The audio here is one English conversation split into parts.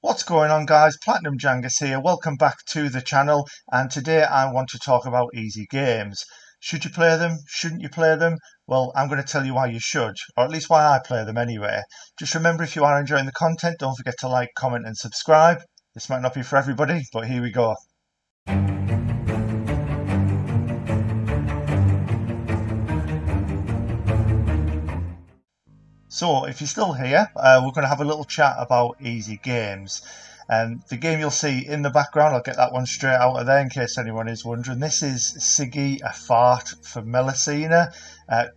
What's going on, guys? Platinum Jangus here. Welcome back to the channel, and today I want to talk about easy games. Should you play them? Shouldn't you play them? Well, I'm going to tell you why you should, or at least why I play them anyway. Just remember, if you are enjoying the content, don't forget to like, comment and subscribe. This might not be for everybody, but here we go. So, if you're still here, we're going to have a little chat about easy games. The game you'll see in the background, I'll get that one straight out of there in case anyone is wondering. This is Siggy, a Fart for Melusina.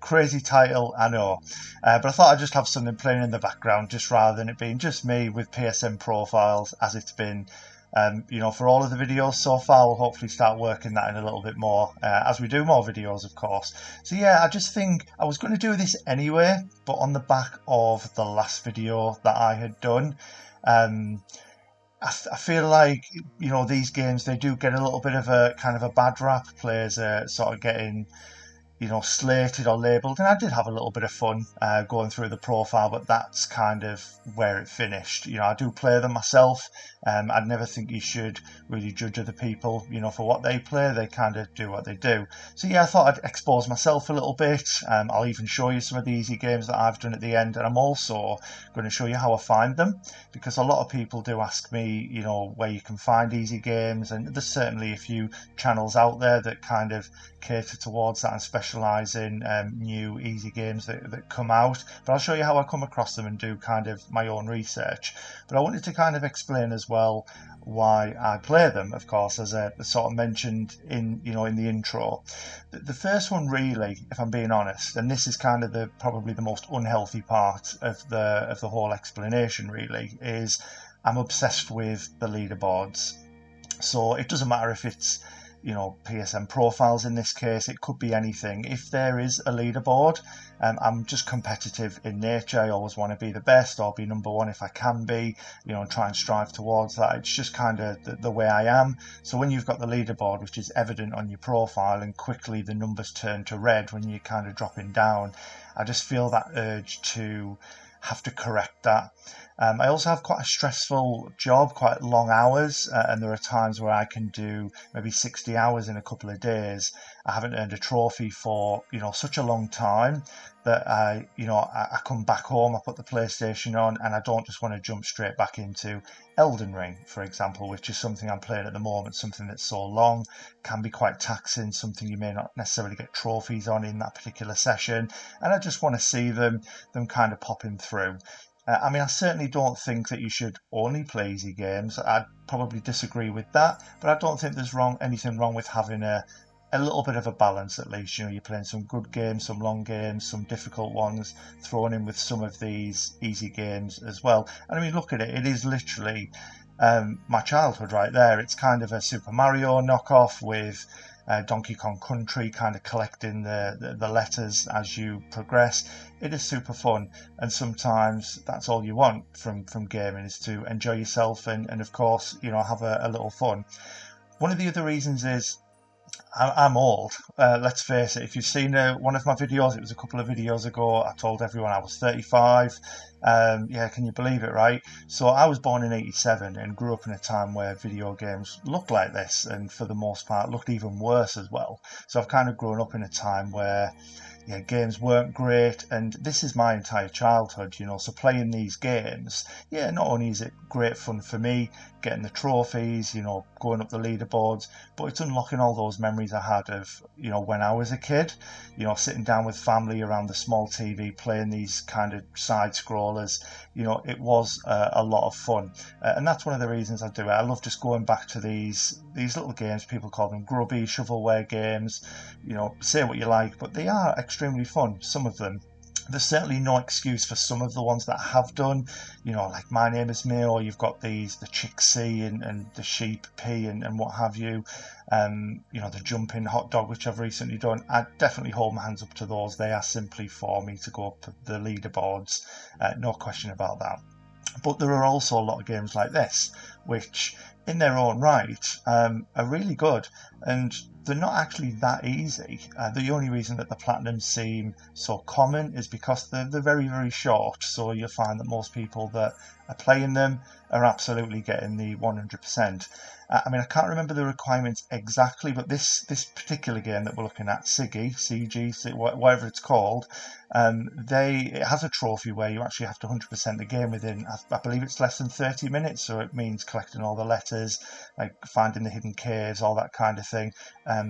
Crazy title, I know. But I thought I'd just have something playing in the background, just rather than it being just me with PSN profiles, as it's been for all of the videos so far. We'll hopefully start working that in a little bit more as we do more videos, of course. So yeah, I just think I was going to do this anyway, but on the back of the last video that I had done, I feel like these games, they do get a little bit of a kind of a bad rap. Players are sort of getting slated or labelled, and I did have a little bit of fun going through the profile, but that's kind of where it finished. I do play them myself. I'd never think you should really judge other people, for what they play. They kind of do what they do. So yeah, I thought I'd expose myself a little bit. I'll even show you some of the easy games that I've done at the end, and I'm also going to show you how I find them, because a lot of people do ask me, where you can find easy games, and there's certainly a few channels out there that kind of cater towards that and specialise in new easy games that come out. But I'll show you how I come across them and do kind of my own research. But I wanted to kind of explain as well why I play them, of course, as I sort of mentioned in the intro. The first one, really, if I'm being honest, and this is kind of probably the most unhealthy part of the whole explanation, really, is I'm obsessed with the leaderboards. So it doesn't matter if it's PSN profiles. In this case, it could be anything. If there is a leaderboard, I'm just competitive in nature. I always want to be the best or be number one if I can be, and try and strive towards that. It's just kind of the way I am. So when you've got the leaderboard, which is evident on your profile, and quickly the numbers turn to red when you're kind of dropping down, I just feel that urge to have to correct that. I also have quite a stressful job, quite long hours, and there are times where I can do maybe 60 hours in a couple of days. I haven't earned a trophy for such a long time that I come back home, I put the PlayStation on, and I don't just want to jump straight back into Elden Ring, for example, which is something I'm playing at the moment. Something that's so long, can be quite taxing, something you may not necessarily get trophies on in that particular session, and I just want to see them kind of popping through. I certainly don't think that you should only play easy games. I'd probably disagree with that, but I don't think there's anything wrong with having a little bit of a balance, at least. You're playing some good games, some long games, some difficult ones, thrown in with some of these easy games as well. And I mean, look at it. It is literally my childhood right there. It's kind of a Super Mario knockoff with Donkey Kong Country, kind of collecting the letters as you progress. It is super fun, and sometimes that's all you want from gaming, is to enjoy yourself and of course have a little fun. One of the other reasons is I'm old. Let's face it. If you've seen one of my videos, it was a couple of videos ago, I told everyone I was 35. Yeah, can you believe it, right? So I was born in 87 and grew up in a time where video games looked like this, and for the most part looked even worse as well. So I've kind of grown up in a time where games weren't great, and this is my entire childhood, so playing these games, not only is it great fun for me, getting the trophies, going up the leaderboards, but it's unlocking all those memories I had of, when I was a kid, sitting down with family around the small TV, playing these kind of side scrollers. It was a lot of fun, and that's one of the reasons I do it. I love just going back to these little games. People call them grubby shovelware games, say what you like, but they are extremely fun, some of them. There's certainly no excuse for some of the ones that I have done, like My Name Is Me, or you've got the Chick C and the Sheep P and what have you. The Jumping Hot Dog, which I've recently done. I definitely hold my hands up to those. They are simply for me to go up the leaderboards, no question about that. But there are also a lot of games like this, which in their own right, are really good, and they're not actually that easy. The only reason that the platinums seem so common is because they're very, very short. So you'll find that most people that are playing them are absolutely getting the 100%. I mean, I can't remember the requirements exactly, but this particular game that we're looking at, CG, whatever it's called, it has a trophy where you actually have to 100% the game within, I believe it's less than 30 minutes. So it means collecting all the letters, like finding the hidden caves, all that kind of thing.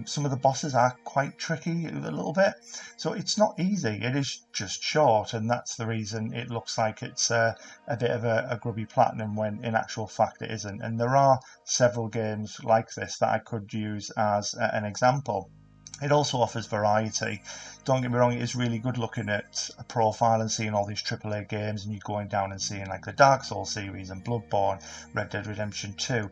Some of the bosses are quite tricky a little bit, so it's not easy. It is just short, and that's the reason it looks like it's a bit of a grubby platinum when in actual fact it isn't. And there are several games like this that I could use as an example. It also offers variety. Don't get me wrong, it is really good looking at a profile and seeing all these AAA games, and you going down and seeing like the Dark Souls series and Bloodborne, Red Dead Redemption 2,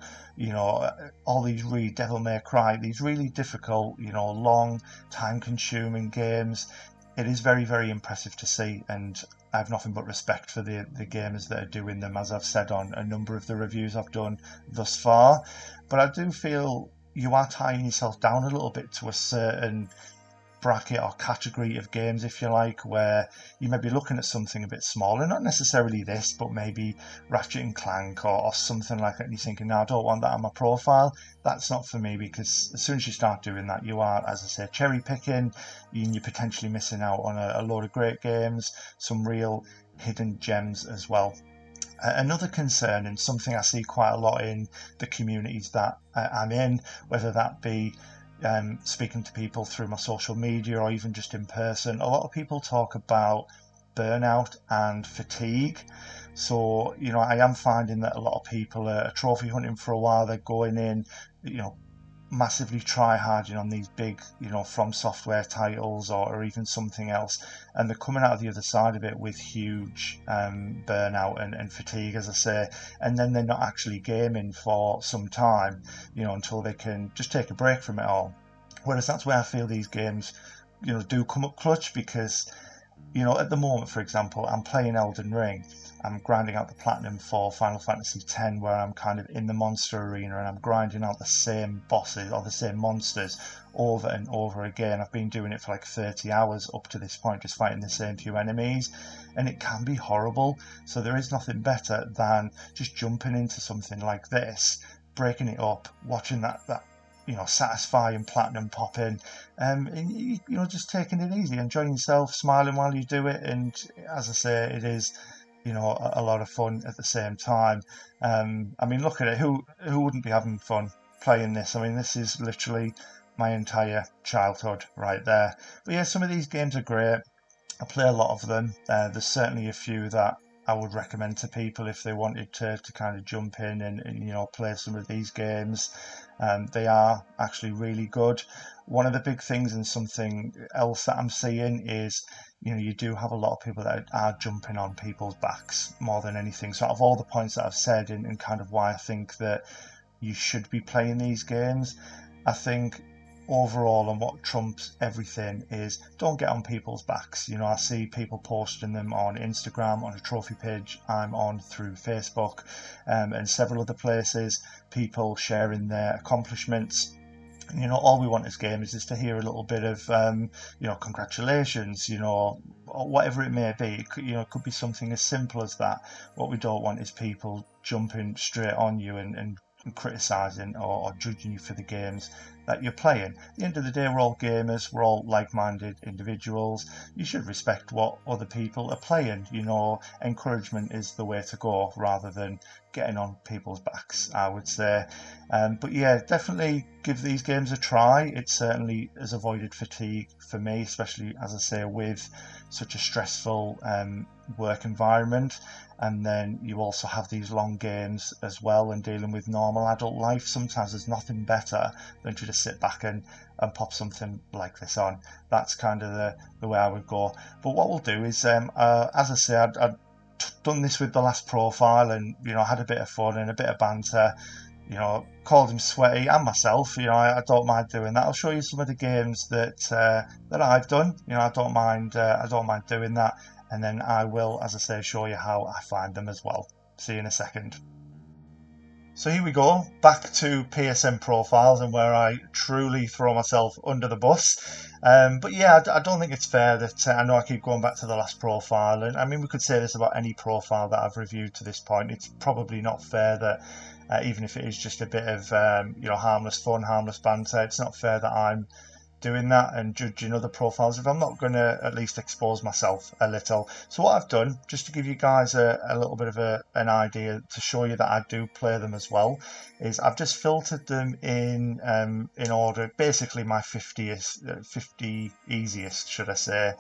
all these really Devil May Cry, these really difficult, long, time-consuming games. It is very, very impressive to see, and I have nothing but respect for the gamers that are doing them, as I've said on a number of the reviews I've done thus far. But I do feel you are tying yourself down a little bit to a certain bracket or category of games, if you like, where you may be looking at something a bit smaller, not necessarily this, but maybe Ratchet and Clank or something like that, and you're thinking, no, I don't want that on my profile. That's not for me, because as soon as you start doing that, you are, as I say, cherry picking, and you're potentially missing out on a load of great games, some real hidden gems as well. Another concern, and something I see quite a lot in the communities that I'm in, whether that be speaking to people through my social media or even just in person, a lot of people talk about burnout and fatigue. So, I am finding that a lot of people are trophy hunting for a while. They're going in, massively try harding on these big, From Software titles or even something else, and they're coming out of the other side of it with huge burnout and fatigue, as I say, and then they're not actually gaming for some time, until they can just take a break from it all. Whereas that's where I feel these games, do come up clutch, because at the moment, for example, I'm playing Elden Ring. I'm grinding out the platinum for Final Fantasy X, where I'm kind of in the monster arena and I'm grinding out the same bosses or the same monsters over and over again. I've been doing it for like 30 hours up to this point, just fighting the same few enemies, and it can be horrible. So there is nothing better than just jumping into something like this, breaking it up, watching that satisfying platinum pop in, and just taking it easy, enjoying yourself, smiling while you do it. And as I say, it is a lot of fun at the same time. I mean, look at it, who wouldn't be having fun playing this? I mean, this is literally my entire childhood right there. But yeah, some of these games are great. I play a lot of them. There's certainly a few that I would recommend to people if they wanted to kind of jump in and play some of these games. They are actually really good. One of the big things, and something else that I'm seeing, is you do have a lot of people that are jumping on people's backs more than anything. So out of all the points that I've said, and kind of why I think that you should be playing these games, I think overall, and what trumps everything, is don't get on people's backs. I see people posting them on Instagram, on a trophy page I'm on, through Facebook, and several other places, people sharing their accomplishments. All we want as gamers is to hear a little bit of congratulations, or whatever it may be. It could be something as simple as that. What we don't want is people jumping straight on you and criticising or judging you for the games that you're playing. At the end of the day, we're all gamers, we're all like-minded individuals. You should respect what other people are playing. Encouragement is the way to go, rather than getting on people's backs, I would say. But yeah, definitely give these games a try. It certainly has avoided fatigue for me, especially, as I say, with such a stressful work environment. And then you also have these long games as well, and dealing with normal adult life. Sometimes there's nothing better than to just sit back and pop something like this on. That's kind of the way I would go. But what we'll do is, as I say, I'd done this with the last profile, and had a bit of fun and a bit of banter. Called him sweaty, and myself. I don't mind doing that. I'll show you some of the games that I've done. I don't mind doing that. And then I will, as I say, show you how I find them as well. See you in a second. So here we go, back to PSN profiles and where I truly throw myself under the bus. But yeah, I don't think it's fair that I know I keep going back to the last profile, and I mean we could say this about any profile that I've reviewed to this point. It's probably not fair that even if it is just a bit of harmless fun, harmless banter, it's not fair that I'm doing that and judging other profiles if I'm not going to at least expose myself a little. So what I've done, just to give you guys a little bit of an idea to show you that I do play them as well, is I've just filtered them in order, basically my 50 easiest, should I say.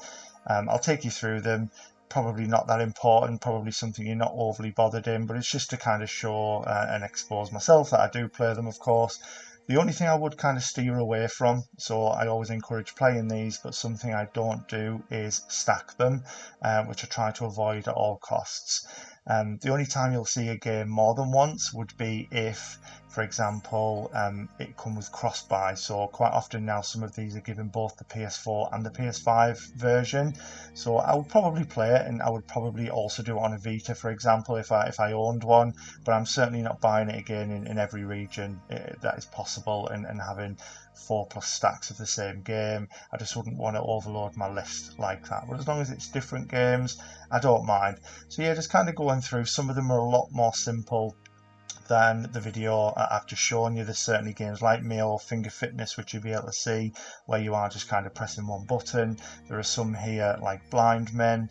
I'll take you through them. Probably not that important, probably something you're not overly bothered in, but it's just to kind of show and expose myself that I do play them, of course. The only thing I would kind of steer away from, so I always encourage playing these, but something I don't do is stack them, which I try to avoid at all costs. The only time you'll see a game more than once would be if, for example, it comes with cross-buy. So quite often now some of these are given both the PS4 and the PS5 version. So I would probably play it, and I would probably also do it on a Vita, for example, if I owned one. But I'm certainly not buying it again in every region that is possible and having 4+ stacks of the same game. I just wouldn't want to overload my list like that. But as long as it's different games, I don't mind. So yeah, just kind of going through. Some of them are a lot more simple than the video I've just shown you. There's certainly games like Mayo Finger Fitness, which you'll be able to see, where you are just kind of pressing one button. There are some here like Blind Men,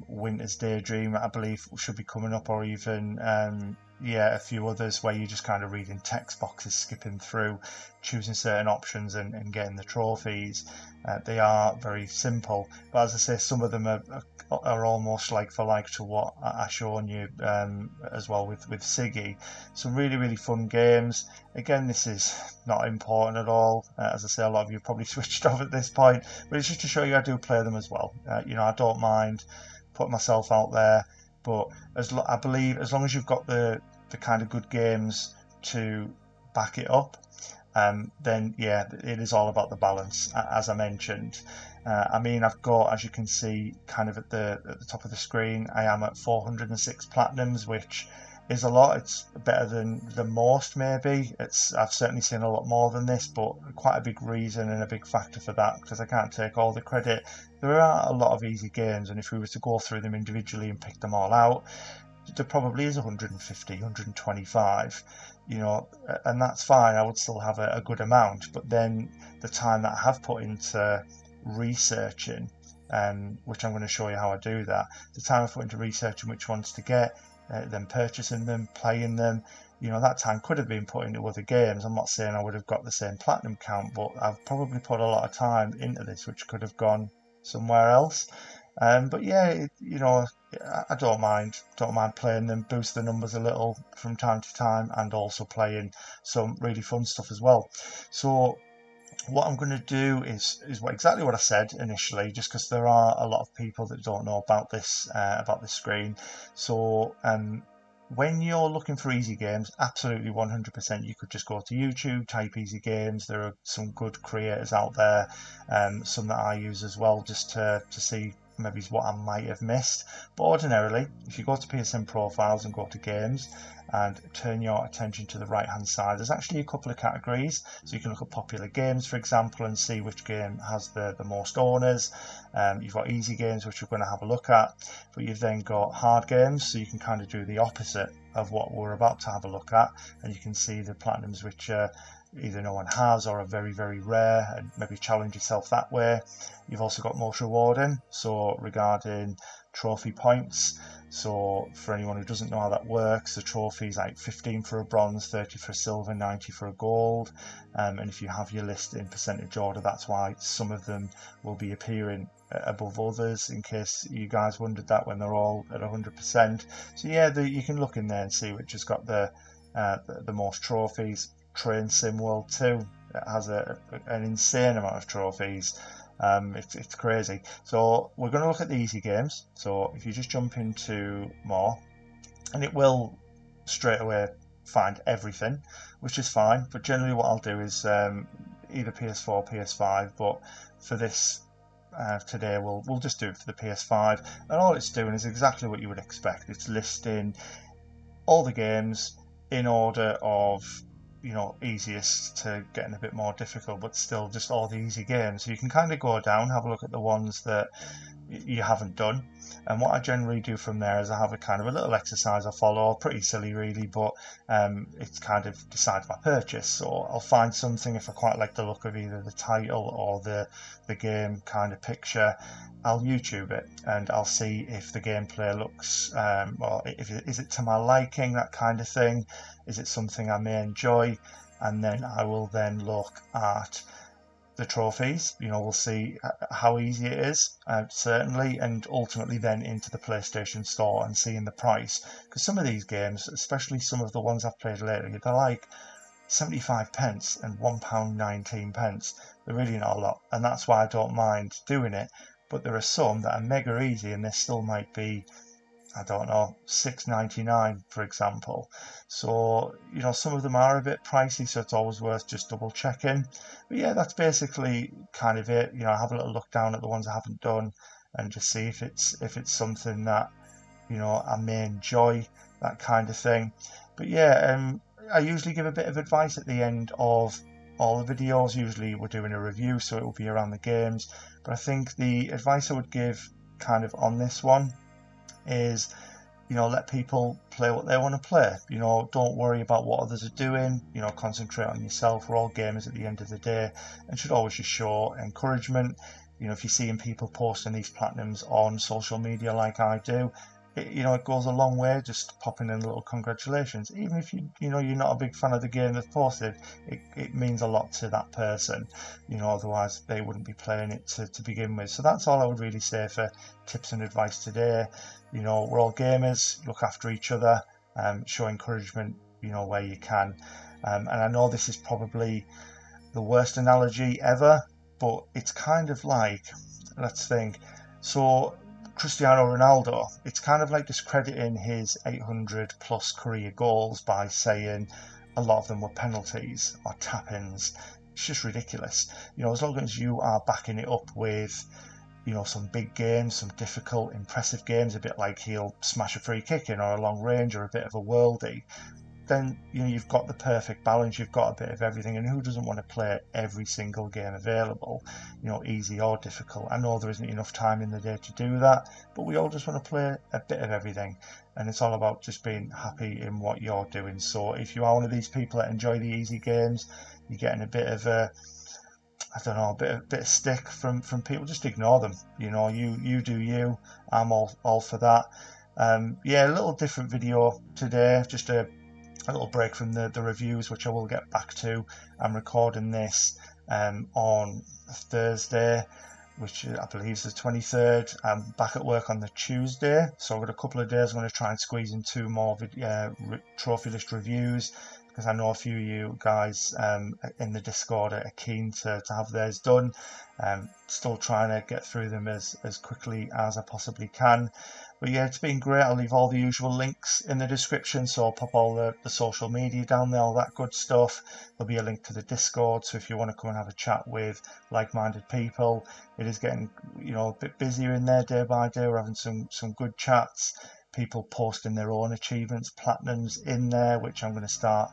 Winter's Daydream, I believe should be coming up, or even a few others where you're just kind of reading text boxes, skipping through, choosing certain options and getting the trophies. They are very simple, but as I say, some of them are almost like for like to what I shown you as well with Siggy. Some really fun games. Again, this is not important at all. As I say, a lot of you probably switched off at this point, but it's just to show you I do play them as well. I don't mind putting myself out there, but I believe as long as you've got the kind of good games to back it up, then yeah, it is all about the balance, as I mentioned. I mean, I've got, as you can see, kind of at the top of the screen, I am at 406 platinums, which is a lot. It's better than most, maybe. I've certainly seen a lot more than this, but quite a big reason and a big factor for that, because I can't take all the credit. There are a lot of easy games, and if we were to go through them individually and pick them all out, there probably is 150, 125, and that's fine. I would still have a good amount, but then the time that I have put into researching, which I'm going to show you how I do that, the time I put into researching which ones to get, then purchasing them, playing them, that time could have been put into other games. I'm not saying I would have got the same platinum count, but I've probably put a lot of time into this which could have gone somewhere else. But yeah, I don't mind playing them, boost the numbers a little from time to time, and also playing some really fun stuff as well. So what I'm going to do is exactly what I said initially, just because there are a lot of people that don't know about this screen. So when you're looking for easy games, absolutely 100%, you could just go to YouTube, type easy games. There are some good creators out there, some that I use as well, just to see maybe what I might have missed. But ordinarily, if you go to PSN profiles and go to games and turn your attention to the right hand side, there's actually a couple of categories. So you can look at popular games, for example, and see which game has the most owners. You've got easy games, which we're going to have a look at, but you've then got hard games, so you can kind of do the opposite of what we're about to have a look at, and you can see the platinums which either no one has or are very rare, and maybe challenge yourself that way. You've also got most rewarding, so regarding trophy points. So for anyone who doesn't know how that works, the trophy is like 15 for a bronze, 30 for a silver, 90 for a gold, and if you have your list in percentage order, that's why some of them will be appearing above others, in case you guys wondered that, when they're all at 100%. So yeah, you can look in there and see which has got the most trophies. Train Sim World 2, it has an insane amount of trophies. It's crazy. So we're going to look at the easy games. So if you just jump into more, and it will straight away find everything, which is fine. But generally what I'll do is either PS4, PS5, but for this today we'll just do it for the PS5, and all it's doing is exactly what you would expect. It's listing all the games in order of, easiest to getting a bit more difficult, but still just all the easy games. So you can kind of go down, have a look at the ones that you haven't done. And what I generally do from there is I have a kind of a little exercise I follow, pretty silly really, but it's kind of decide my purchase. So I'll find something if I quite like the look of either the title or the game kind of picture. I'll YouTube it and I'll see if the gameplay looks, or is it to my liking, that kind of thing. Is it something I may enjoy? And then I will then look at the trophies. We'll see how easy it is, certainly, and ultimately then into the PlayStation Store and seeing the price. Because some of these games, especially some of the ones I've played lately, they're like 75 pence and £1.19. They're really not a lot, and that's why I don't mind doing it. But there are some that are mega easy and they still might be, I don't know, $6.99 for example. So some of them are a bit pricey, so it's always worth just double checking. But yeah, that's basically kind of it. Have a little look down at the ones I haven't done and just see if it's something that I may enjoy, that kind of thing. But yeah, I usually give a bit of advice at the end of all the videos. Usually we're doing a review, so it will be around the games. But I think the advice I would give kind of on this one is, let people play what they want to play. Don't worry about what others are doing. Concentrate on yourself. We're all gamers at the end of the day, and should always just show encouragement. If you're seeing people posting these platinums on social media like I do, it goes a long way just popping in a little congratulations. Even if you're not a big fan of the game they've posted, it means a lot to that person. Otherwise they wouldn't be playing it to begin with. So that's all I would really say for tips and advice today. We're all gamers, look after each other, show encouragement, where you can. And I know this is probably the worst analogy ever, but it's kind of like, let's think. So Cristiano Ronaldo, it's kind of like discrediting his 800 plus career goals by saying a lot of them were penalties or tap-ins. It's just ridiculous. As long as you are backing it up with, some big games, some difficult, impressive games, a bit like he'll smash a free kick in or a long range or a bit of a worldie, then you've got the perfect balance. You've got a bit of everything, and who doesn't want to play every single game available, easy or difficult? I know there isn't enough time in the day to do that, but we all just want to play a bit of everything, and it's all about just being happy in what you're doing. So if you are one of these people that enjoy the easy games, you're getting a bit of a, I don't know, a bit of stick from people, just ignore them. You do you. I'm all for that. Yeah, a little different video today, just a little break from the reviews, which I will get back to. I'm recording this on Thursday, which I believe is the 23rd. I'm back at work on the Tuesday, so I've got a couple of days. I'm going to try and squeeze in 2 more trophy list reviews, because I know a few of you guys in the Discord are keen to have theirs done. Still trying to get through them as quickly as I possibly can. But yeah, it's been great. I'll leave all the usual links in the description, so I'll pop all the social media down there, all that good stuff. There'll be a link to the Discord, so if you want to come and have a chat with like-minded people, it is getting a bit busier in there day by day. We're having some good chats, people posting their own achievements, platinums in there, which I'm going to start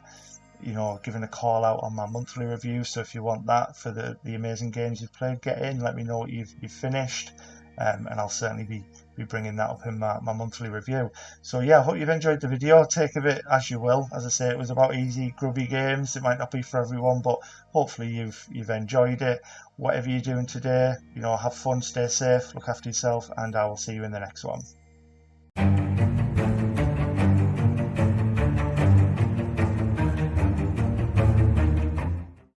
giving a call out on my monthly review. So if you want that for the amazing games you've played, get in, let me know what you've finished. And I'll certainly be bringing that up in my monthly review. So yeah, I hope you've enjoyed the video. Take of it as you will. As I say, it was about easy, grubby games. It might not be for everyone, but hopefully you've enjoyed it. Whatever you're doing today, have fun, stay safe, look after yourself, and I will see you in the next one.